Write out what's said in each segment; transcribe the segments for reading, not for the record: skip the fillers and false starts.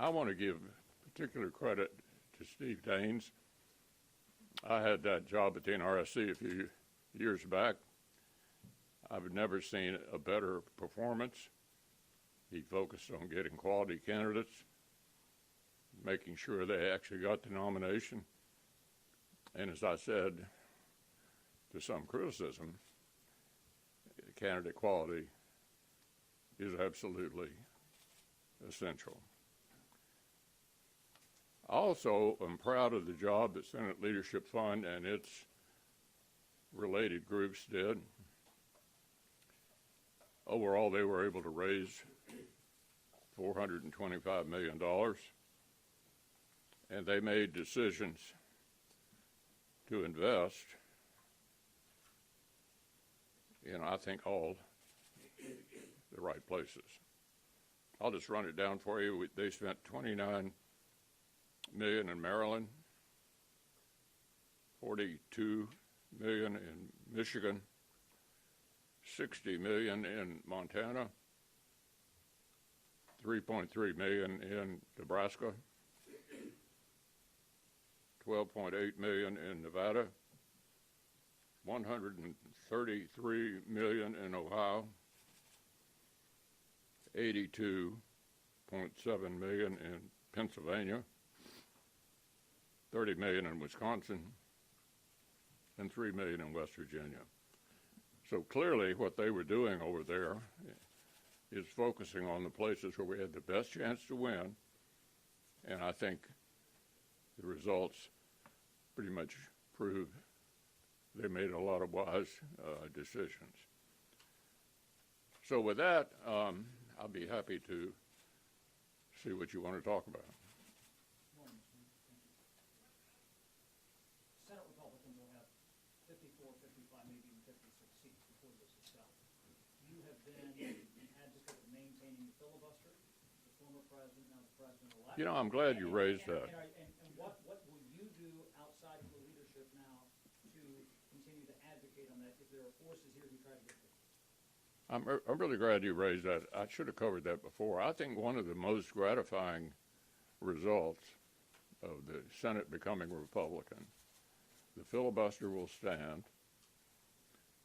I want to give particular credit to Steve Daines. I had that job at the NRSC a few years back. I've never seen a better performance. He focused on getting quality candidates, making sure they actually got the nomination. And as I said, to some criticism, candidate quality is absolutely essential. I also am proud of the job the Senate Leadership Fund and its related groups did. Overall, they were able to raise $425 million, and they made decisions to invest in, I think, all the right places. I'll just run it down for you. They spent $29 million in Maryland, $42 million in Michigan, $60 million in Montana, $3.3 million in Nebraska, $12.8 million in Nevada, $133 million in Ohio, $82.7 million in Pennsylvania, $30 million in Wisconsin, and $3 million in West Virginia. So clearly what they were doing over there is focusing on the places where we had the best chance to win, and I think the results pretty much prove they made a lot of wise decisions. So with that, I'll be happy to see what you want to talk about. Senate Republicans will have 54, 55, maybe even 56 seats before this is settled. You have been an advocate of maintaining the filibuster. The former president, now the president-elect. You know, I'm glad you raised that. And what will you do outside of the leadership now to continue to advocate on that if there are forces here who try to get there? I'm really glad you raised that. I should have covered that before. I think one of the most gratifying results of the Senate becoming Republican, the filibuster will stand.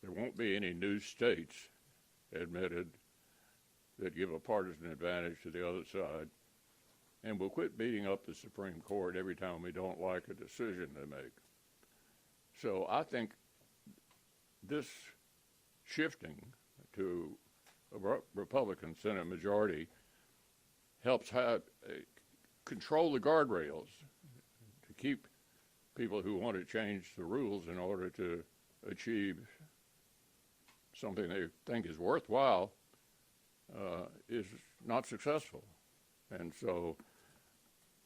There won't be any new states admitted that give a partisan advantage to the other side. And we'll quit beating up the Supreme Court every time we don't like a decision they make. So I think this shifting to a Republican Senate majority helps control the guardrails to keep people who want to change the rules in order to achieve something they think is worthwhile is not successful. And so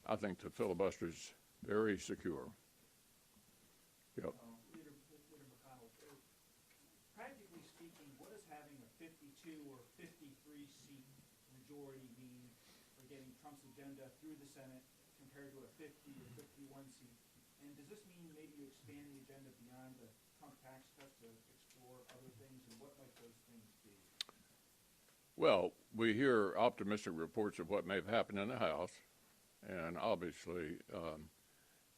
I think the filibuster is very secure. Yep. Leader McConnell, practically speaking, what does having a 52 or 53 seat majority mean for getting Trump's agenda through the Senate compared to a 50 or 51 seat? And does this mean maybe you expand the agenda beyond the Trump tax cuts to explore other things, and what might those things be? Well, we hear optimistic reports of what may have happened in the House, and obviously,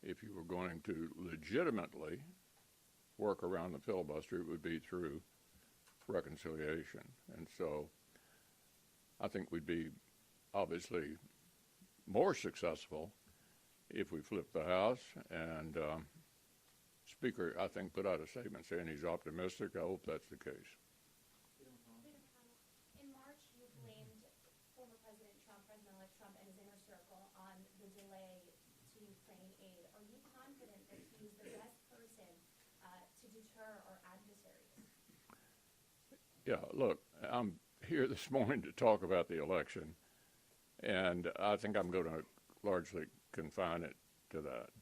if you were going to legitimately work around the filibuster, it would be through reconciliation. And so I think we'd be obviously more successful if we flip the House. And Speaker, I think, put out a statement saying he's optimistic. I hope that's the case. In March, you blamed former President Trump, President-elect Trump, and his inner circle on the delay to Ukraine aid. Are you confident that he's the best person to deter our adversaries? Yeah, look, I'm here this morning to talk about the election, and I think I'm going to largely confine it to that.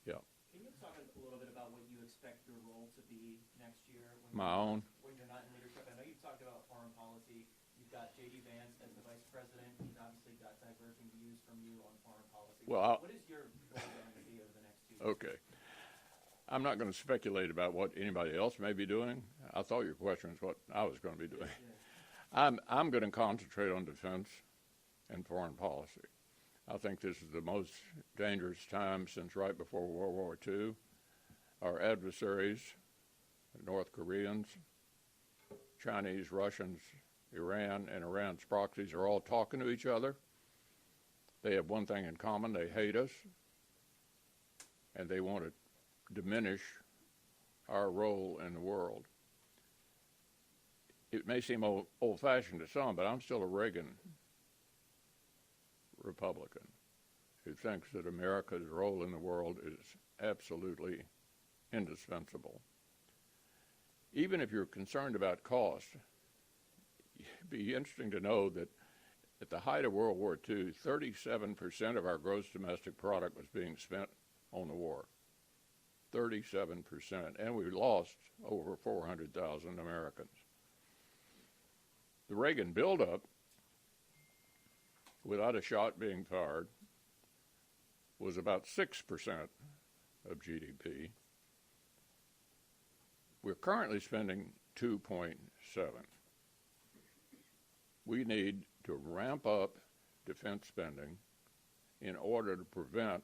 Yeah. Can you talk a little bit about what you expect your role to be next year? When you're not in leadership? I know you've talked about foreign policy. You've got J.D. Vance as the vice president. He's obviously got diverging views from you on foreign policy. Well, what is your role going to be over the next 2 years? Okay. I'm not going to speculate about what anybody else may be doing. I thought your question was what I was going to be doing. Yeah. I'm going to concentrate on defense and foreign policy. I think this is the most dangerous time since right before World War II. Our adversaries, North Koreans, Chinese, Russians, Iran, and Iran's proxies are all talking to each other. They have one thing in common: they hate us, and they want to diminish our role in the world. It may seem old-fashioned to some, but I'm still a Reagan Republican who thinks that America's role in the world is absolutely indispensable. Even if you're concerned about cost, it'd be interesting to know that at the height of World War II, 37% of our gross domestic product was being spent on the war. 37%, and we lost over 400,000 Americans. The Reagan buildup, without a shot being fired, was about 6% of GDP. We're currently spending 2.7. We need to ramp up defense spending in order to prevent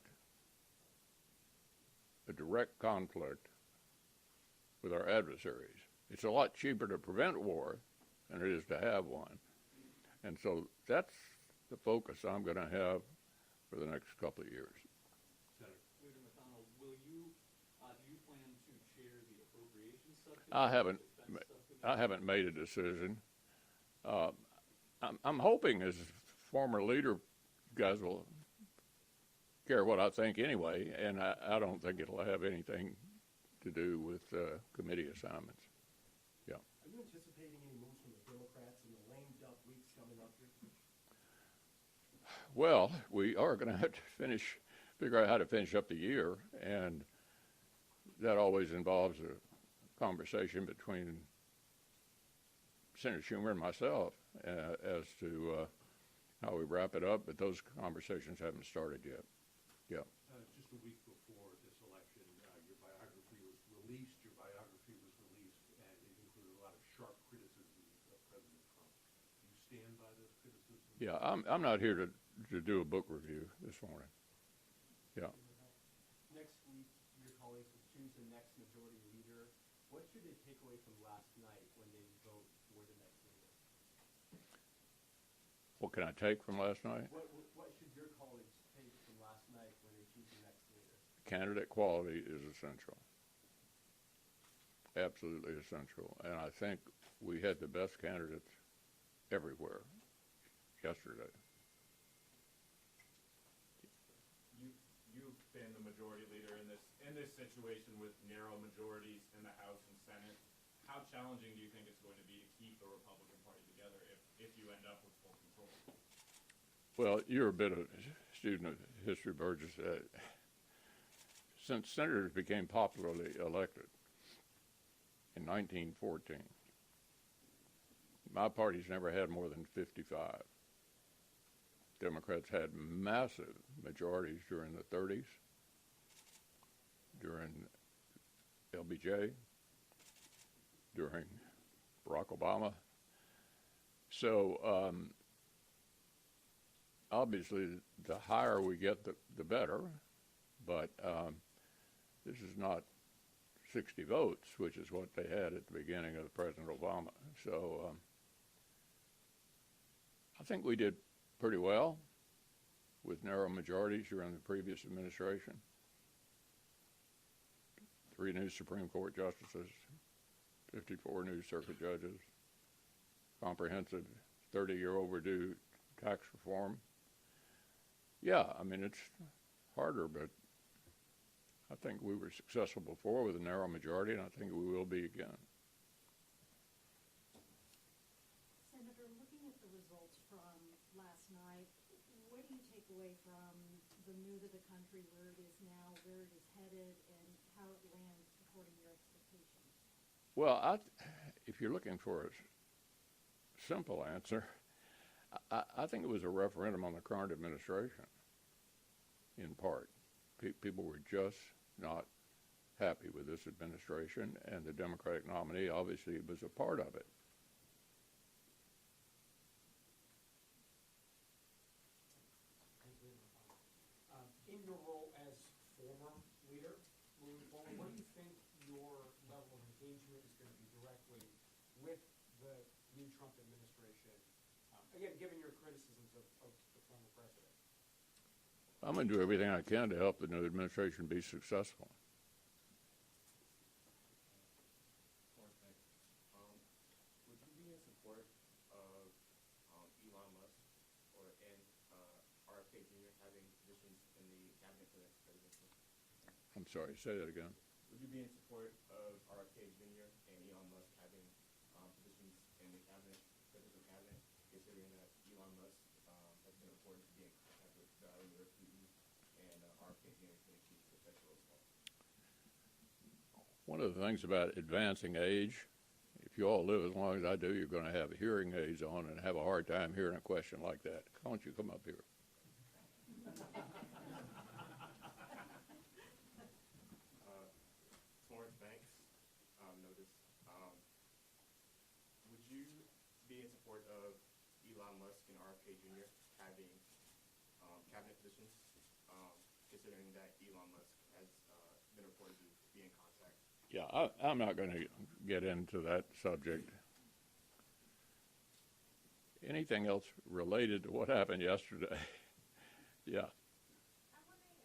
a direct conflict with our adversaries. It's a lot cheaper to prevent war than it is to have one. And so that's the focus I'm going to have for the next couple of years. Senator McConnell, do you plan to chair the appropriations subcommittee? I haven't made a decision. I'm hoping, as former leader, you guys will care what I think anyway, and I don't think it'll have anything to do with committee assignments. Yeah. Are you anticipating any moves from the Democrats in the lame duck weeks coming up here? Well, we are going to have to figure out how to finish up the year, and that always involves a conversation between Senator Schumer and myself as to how we wrap it up, but those conversations haven't started yet. Yeah. Just a week before this election, your biography was released, and it included a lot of sharp criticisms of President Trump. Do you stand by those criticisms? Yeah, I'm not here to do a book review this morning. Yeah. Next week, your colleagues will choose the next majority leader. What should they take away from last night when they vote for the next leader? What can I take from last night? What should your colleagues take from last night when they choose the next leader? Candidate quality is essential. Absolutely essential. And I think we had the best candidates everywhere yesterday. You've been the majority leader in this situation with narrow majorities in the House and Senate. How challenging do you think it's going to be to keep the Republican Party together if you end up with full control? Well, you're a bit of a student of history, Burgess. Since senators became popularly elected in 1914, my party's never had more than 55. Democrats had massive majorities during the 30s, during LBJ, during Barack Obama. So obviously, the higher we get, the better. But this is not 60 votes, which is what they had at the beginning of President Obama. So I think we did pretty well with narrow majorities during the previous administration. 3 new Supreme Court justices, 54 new circuit judges, comprehensive 30-year overdue tax reform. Yeah, I mean, it's harder, but I think we were successful before with a narrow majority, and I think we will be again. Senator, looking at the results from last night, what do you take away from the mood of the country, where it is now, where it is headed, and how it lands according to your expectations? Well, if you're looking for a simple answer, I think it was a referendum on the current administration, in part. People were just not happy with this administration, and the Democratic nominee obviously was a part of it. your role as former leader moving forward, what do you think your level of engagement is going to be directly with the new Trump administration? Again, given your criticisms of the former president. I'm going to do everything I can to help the new administration be successful. Would you be in support of Elon Musk and RFK Jr. having positions in the cabinet for the next presidency? I'm sorry, say that again. Would you be in support of RFK Jr. and Elon Musk having positions in the cabinet, presidential cabinet, considering that Elon Musk has been reported to be in contact with Vladimir Putin and RFK Jr. is going to keep the sexual assault? One of the things about advancing age, if you all live as long as I do, you're going to have hearing aids on and have a hard time hearing a question like that. Why don't you come up here? Florence Banks, notice. Would you be in support of Elon Musk and RFK Jr. having cabinet positions, considering that Elon Musk has been reported to be in contact? Yeah, I'm not going to get into that subject. Anything else related to what happened yesterday? Yeah. I'm wondering,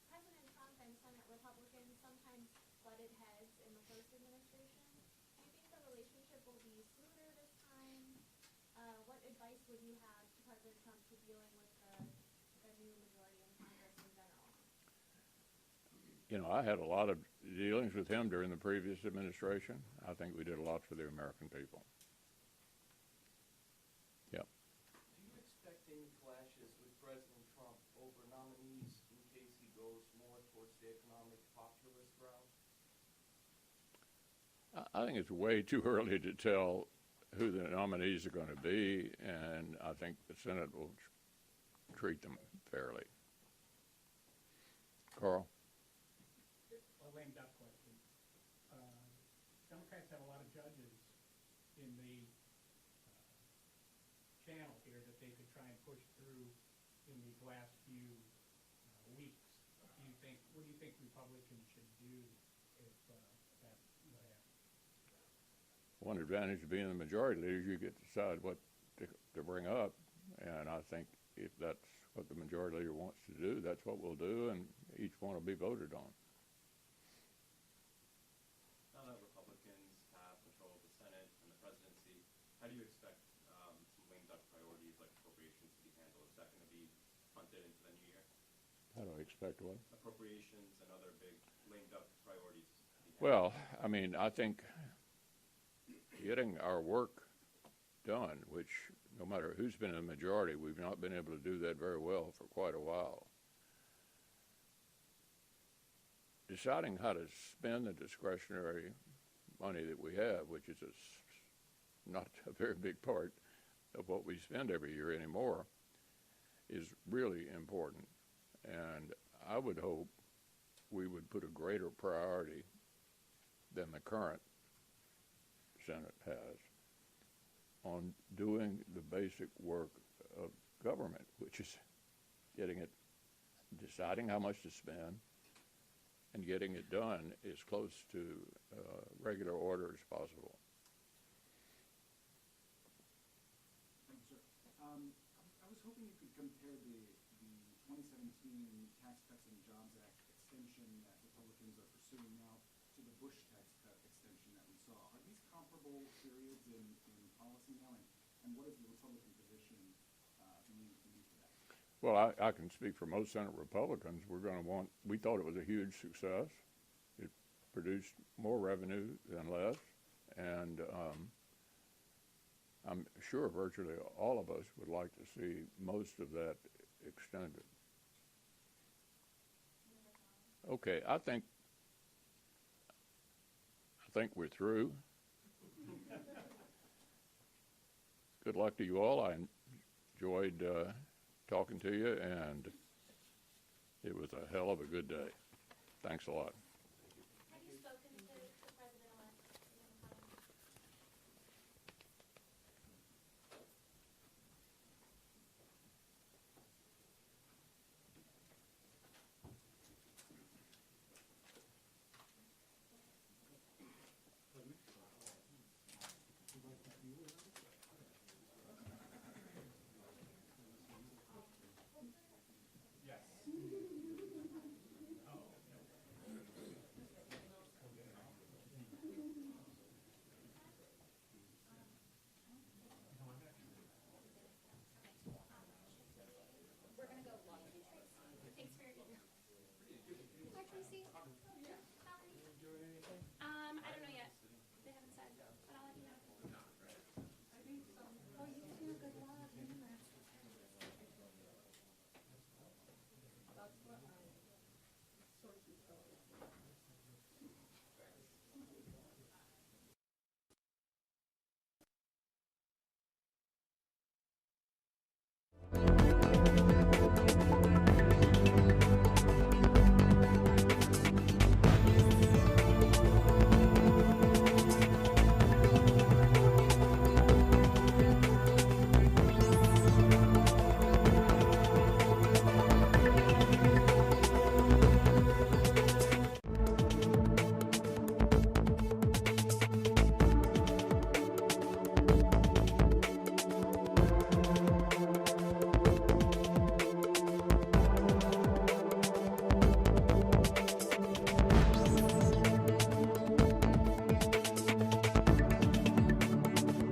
President Trump and Senate Republicans sometimes butted heads in the first administration. Do you think the relationship will be smoother this time? What advice would you have to President Trump to dealing with the new majority in Congress in general? You know, I had a lot of dealings with him during the previous administration. I think we did a lot for the American people. Yeah. Do you expect any clashes with President Trump over nominees in case he goes more towards the economic populist route? I think it's way too early to tell who the nominees are going to be, and I think the Senate will treat them fairly. Carl? A lame duck question. Democrats have a lot of judges in the channel here that they could try and push through in these last few weeks. What do you think Republicans should do if that happens? One advantage of being the majority leader is you get to decide what to bring up, and I think if that's what the majority leader wants to do, that's what we'll do, and each one will be voted on. Now that Republicans have control of the Senate and the presidency, how do you expect some lame duck priorities like appropriations to be handled? Is that going to be punted into the new year? How do I expect what? Appropriations and other big lame duck priorities to be handled. Well, I mean, I think getting our work done, which no matter who's been in the majority, we've not been able to do that very well for quite a while. Deciding how to spend the discretionary money that we have, which is not a very big part of what we spend every year anymore, is really important. And I would hope we would put a greater priority than the current Senate has on doing the basic work of government, which is deciding how much to spend and getting it done as close to regular order as possible. Thank you, sir. I was hoping you could compare the 2017 Tax Cuts and Jobs Act extension that Republicans are pursuing now to the Bush tax cut extension that we saw. Are these comparable periods in policy now, and what is the Republican position mean for that? Well, I can speak for most Senate Republicans. We thought it was a huge success. It produced more revenue than less, and I'm sure virtually all of us would like to see most of that extended. Okay, I think we're through. Good luck to you all. I enjoyed talking to you, and it was a hell of a good day. Thanks a lot. Have you spoken to President-elect McConnell? Tracy?